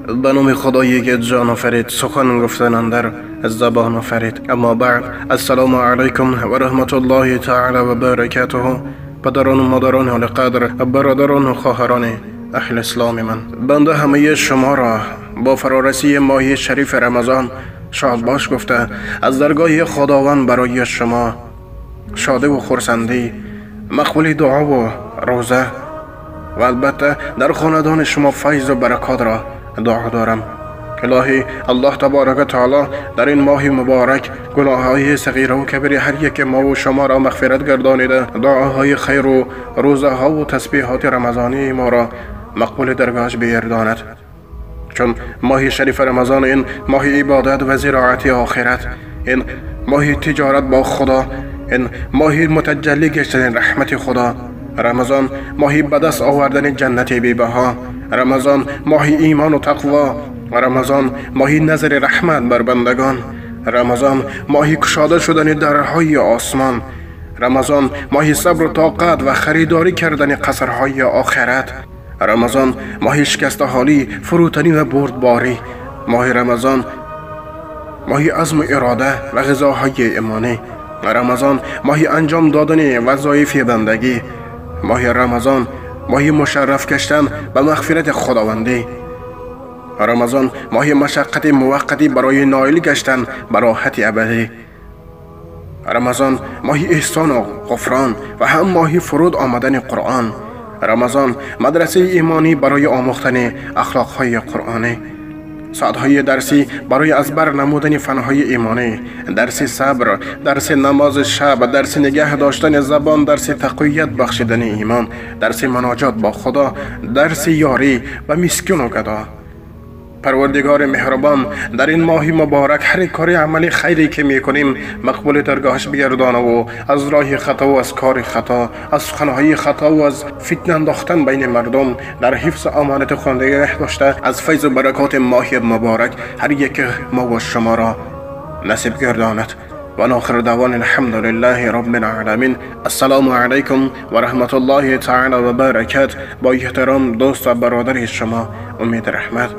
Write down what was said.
به نام خدایی که جان آفرید، سخن گفتن اندر زبان آفرید. اما بعد، السلام علیکم و رحمت الله تعالی و برکاته. پدران و مادران اهل قدر، برادران و خواهران اهل اسلام من، بنده همه شما را با فرارسی ماه شریف رمضان شاد باش گفته از درگاه خداوند برای شما شاده و خرسندی، مقبول دعا و روزه و البته در خاندان شما فیض و برکات را دعا دارم. الهی الله تبارک و تعالی در این ماه مبارک گناههای صغیره و کبیره هر یک ما و شما را مغفرت گردانیده، دعاهای خیر و روزه ها و تسبیحات رمضانی ما را مقبول درگاهش بگرداند. چون ماه شریف رمضان این ماه عبادت و زراعت آخرت، این ماه تجارت با خدا، این ماه متجلی گشتن رحمت خدا، رمضان ماهی به دست آوردن جنت بی‌بها، رمضان ماهی ایمان و تقوا، رمضان ماهی نظر رحمت بر بندگان، رمضان ماهی کشاده شدن درهای آسمان، رمضان ماهی صبر و طاقت و خریداری کردن قصرهای آخرت، رمضان ماهی شکست حالی، فروتنی و بردباری، ماه رمضان ماهی عزم و اراده و غذاهای ایمانی، رمضان ماهی انجام دادن وظایف بندگی، ماه رمضان ماهی مشرف گشتن به مغفرت خداوندی، رمضان ماهی مشقت موقتی برای نائل گشتن به راحت ابدی، رمضان ماهی احسان و غفران و هم ماهی فرود آمدن قرآن، رمضان مدرسه ایمانی برای آموختن اخلاقهای قرآنی، ساعتهای درسی برای ازبر نمودن فنهای ایمانی، درس صبر، درس نماز شب، درس نگه داشتن زبان، درس تقویت بخشیدن ایمان، درس مناجات با خدا، درس یاری و مسکین و گدا. پروردگار مهربان در این ماه مبارک هر کاری عملی خیری که میکنیم مقبول درگاهش بگردانه و از راه خطا و از کار خطا، از سخنهای خطا و از فتنه انداختن بین مردم در حفظ امانت خود نگه داشته از فیض و برکات ماه مبارک هر یک ما و شما را نصیب گرداند. و آخر دعوان الحمد لله رب العالمین. السلام علیکم و رحمت الله تعالی و برکاته. با احترام دوست و برادر شما امید رحمت.